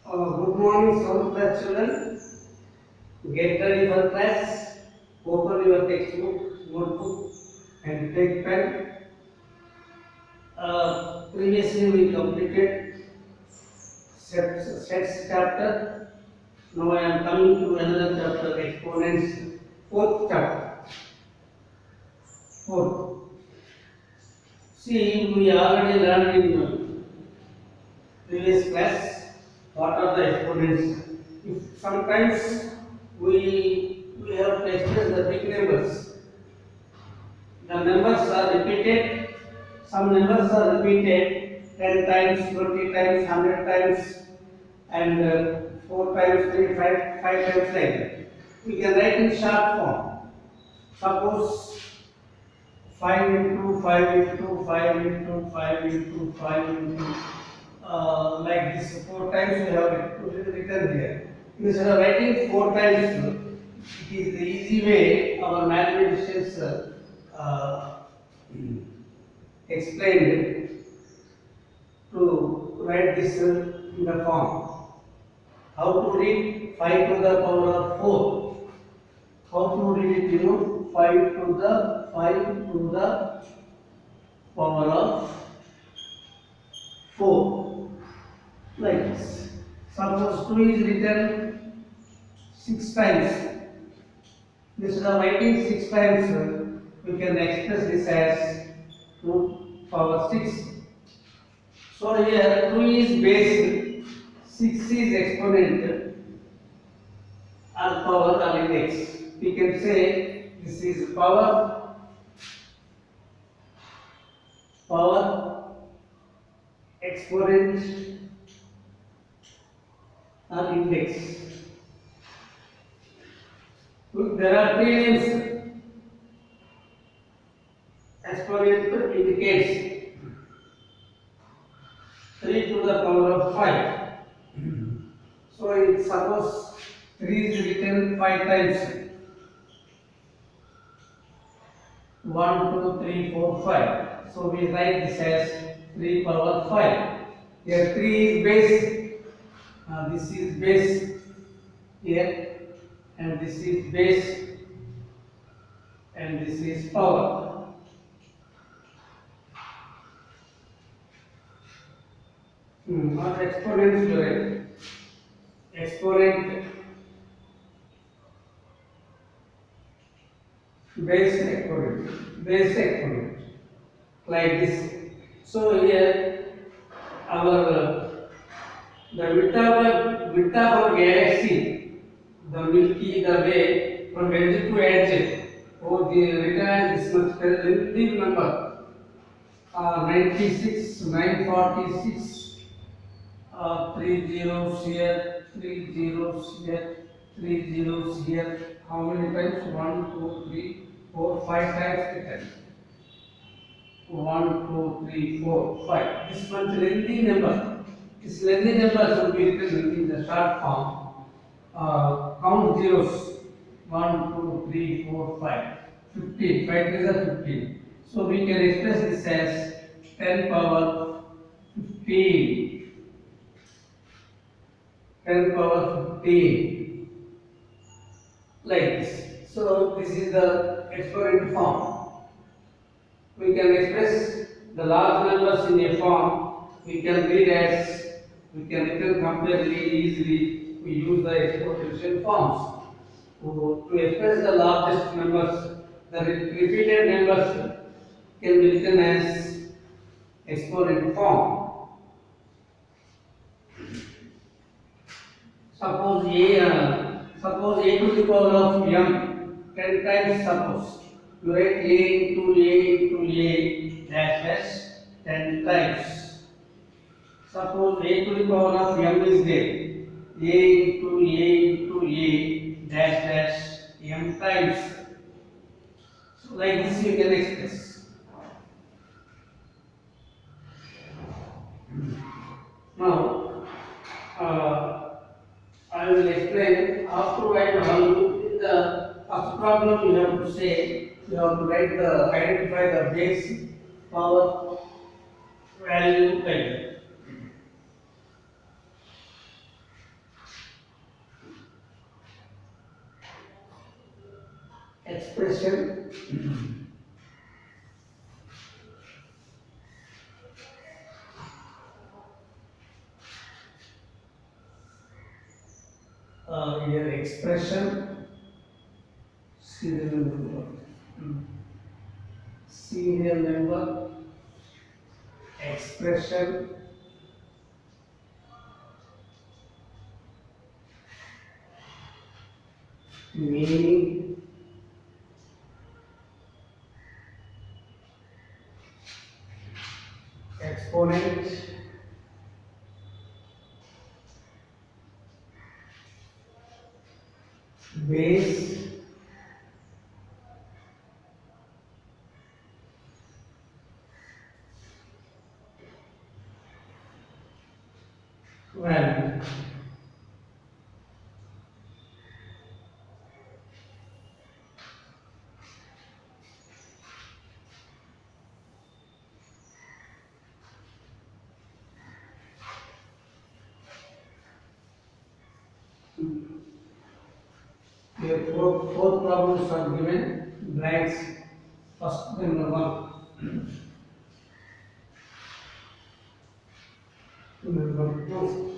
Good morning, seventh class children. Get ready for class. Open your textbook, notebook, and take pen. Previously, we completed sets chapter. Now I am coming to another chapter, exponents. Fourth chapter. Fourth. See, we already learned in previous class what are the exponents. If sometimes we have to express the big numbers. The numbers are repeated. Some numbers are repeated 10 times, 20 times, 100 times, and 4 times, 3, 5 times like that. We can write in short form. Suppose 5 into 5 into 5 into 5 into 5 into like this 4 times we have written here. Instead of writing 4 times, it is the easy way our mathematicians explained to write this in the form. How to read 5 to the power of 4? How to read it? 5 to the power of 4. Like this. Suppose 2 is written 6 times. Instead of writing 6 times, we can express this as 2 power 6. So here 2 is base, 6 is exponent, or power or index. We can say this is power, exponent, or index. There are three names. Exponent indicates 3 to the power of 5. So suppose 3 is written 5 times. 1, 2, 3, 4, 5. So we write this as 3 power 5. Here 3 is base. This is base here, and this is base, and this is power. What exponents you write? Exponent, base exponent, like this. So here our the width of our galaxy, the Milky Way, from edge to edge. Oh, the written as this much lengthy number. 96, 946, 3 zeros here, 3 zeros here, 3 zeros here. How many times? 1, 2, 3, 4, 5 times written. 1, 2, 3, 4, 5. This much lengthy number. This lengthy number should be written in the short form. Count zeros. 1, 2, 3, 4, 5. 15. 5 is a 15. So we can express this as 10 power 15. 10 power 15. Like this. So this is the exponent form. We can express the large numbers in a form. We can read as, we can compare really easily. We use the exponential forms. To express the largest numbers, the repeated numbers can be written as exponent form. Suppose a to the power of m 10 times. Suppose you write a into a dash dash 10 times. Suppose a to the power of m is there. A into a dash dash m times. So like this you can express. Now I will explain how to write value. In the first problem you have to say, you have to write identify the base, power, value, like that. expression here expression serial number expression meaning exponent base value. Here four problems are given, blanks. First number one. Number two.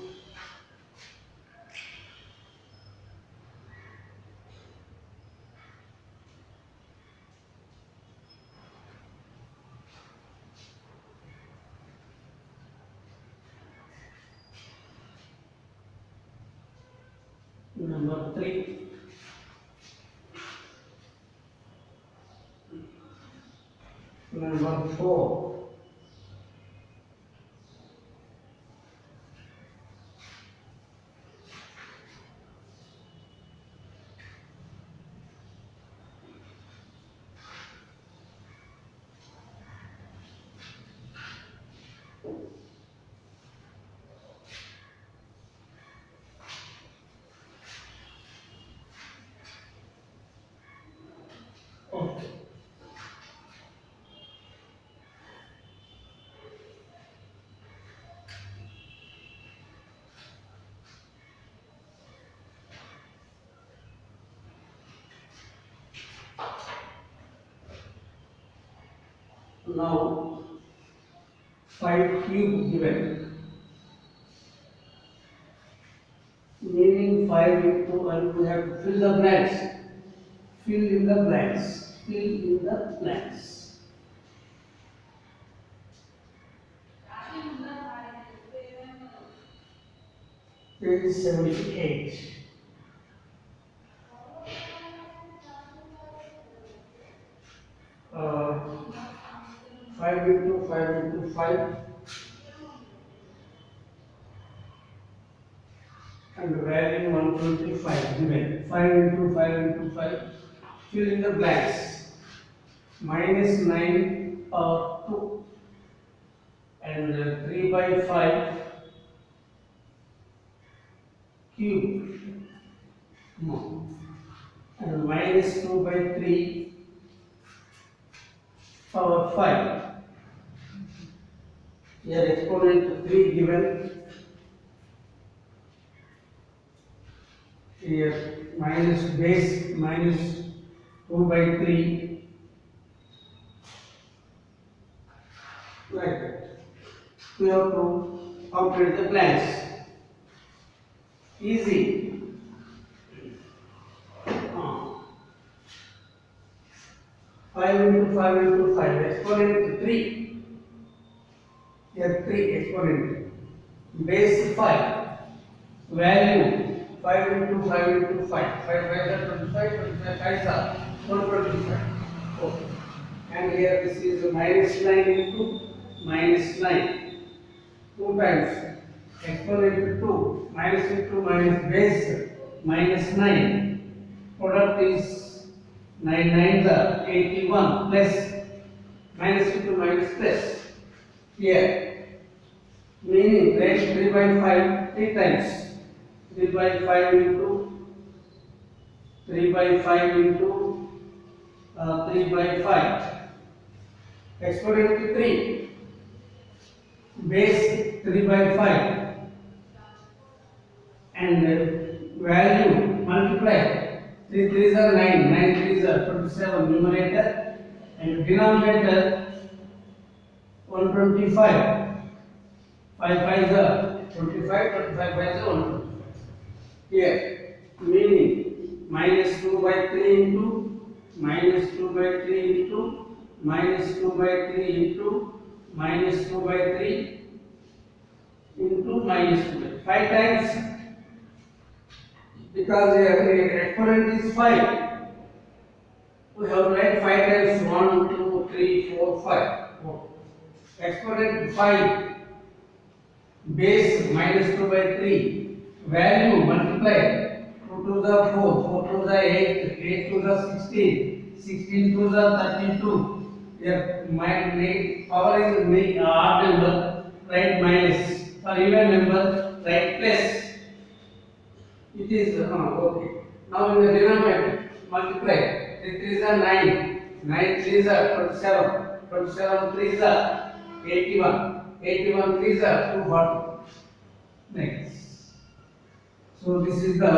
Number three. Number four. Okay. Now 5 cube given, meaning 5 into, and we have to fill the blanks. Fill in the blanks. Fill in the blanks. Page 78. Uh, 5 into 5 into 5 and value 125 given. 5 into 5 into 5, fill in the blanks. Minus 9 power 2 and 3 by 5 cube, no, and minus 2 by 3 power 5. Here exponent 3 given. Here minus base minus 2 by 3, like that. We have to complete the blanks. Easy. 5 into 5 into 5, exponent 3. Here 3 exponent. Base 5. Value 5 into 5 into 5. 5 are 25, 25 5 are 125. Okay. And here this is minus 9 into minus 9. 2 times. Exponent 2. Minus into minus base minus 9. Product is 9 9s are 81 plus minus into minus plus. Here. Meaning raise 3 by 5 3 times. 3 by 5 into 3 by 5 into 3 by 5. Exponent 3. Base 3 by 5. And value multiply 3 3s are 9, 9 3s are 27 numerator and denominator 125. 5 5s are 25, 25 5s are 125. Here, meaning minus 2 by 3 into minus 2 by 3 into minus 2 by 3 into minus 2 by 3 into minus 2 by 5 times, because the exponent is 5. We have to write 5 times 1, 2, 3, 4, 5. Exponent 5, base minus 2 by 3, value multiply 2 to the 4, 4 to the 8, 8 to the 16, 16 to the 32. Here, my power is odd number, write minus. For even number, write plus. It is okay. Now in the denominator, multiply. 3 3s are 9, 9 3s are 27, 27 3s are 81, 81 3s are 240. Next. So this is the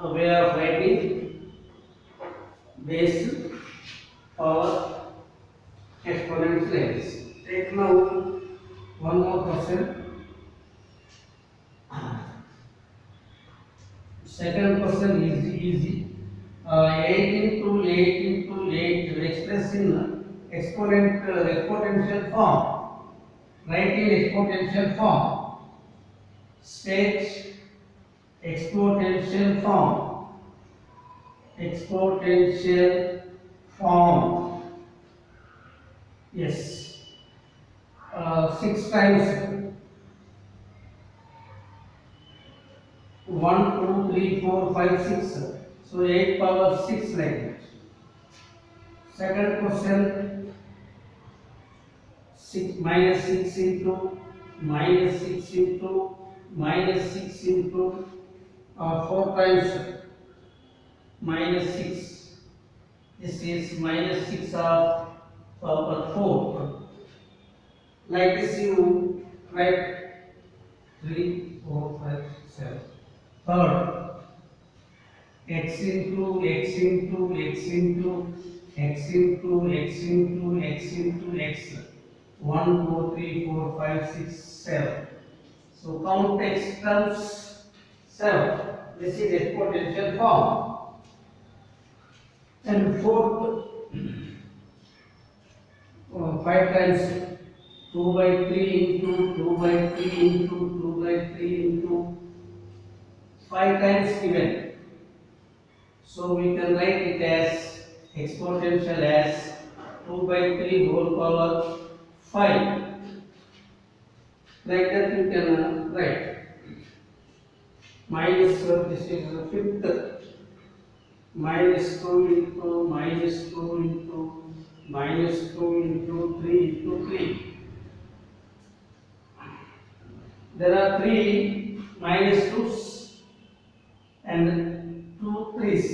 way of writing base power exponents like this. Take now one more question. Second question is easy. 8 into 8 into 8 expressed in exponential form. Write in exponential form. State exponential form. Exponential form. Yes. 6 times 1, 2, 3, 4, 5, 6. So 8 power 6 like that. Second question, 6 minus 6 into minus 6 into minus 6 into 4 times minus 6. This is minus 6 of power 4. Like this you write 3, 4, 5, 7. Third, x into x into x into x into x into x into x. 1, 2, 3, 4, 5, 6, 7. So count x terms 7. This is exponential form. And fourth, 5 times 2 by 3 into 2 by 3 into 2 by 3 into 5 times given. So we can write it as exponential as 2 by 3 whole power 5. Like that you can write. Minus, this is the fifth. Minus 2 into minus 2 into minus 2 into 3 into 3. There are 3 minus 2's and 2 3's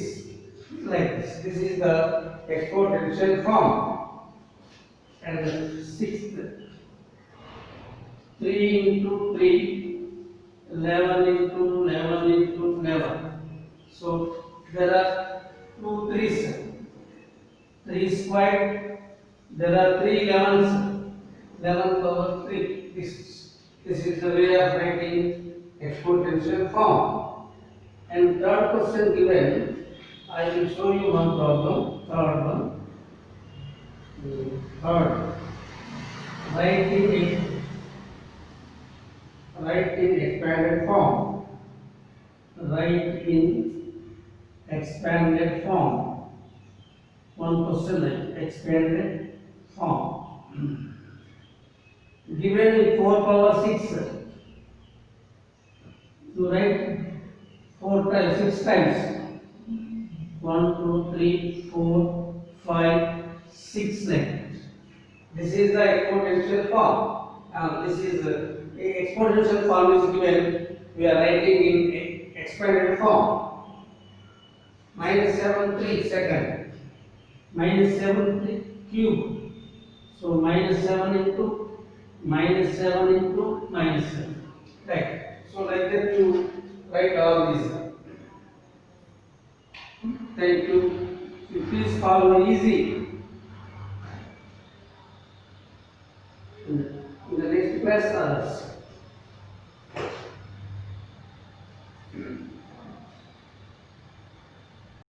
like this. This is the exponential form. And sixth, 3 into 3, 11 into 11 into 11. So there are 2 3's, 3 squared. There are 3 11's, 11 power 3. This is the way of writing exponential form. And third question given, I will show you one problem. Third one. Third, write in expanded form. Write in expanded form. One question like expanded form. Given 4 power 6. To write 4 times, 6 times. 1, 2, 3, 4, 5, 6 like that. This is the exponential form. This is exponential form is given. We are writing in expanded form. Minus 7 3 second. Minus 7 3 cube. So minus 7 into minus 7 into minus 7. Right. So like that you write all these. Thank you. Please follow easy.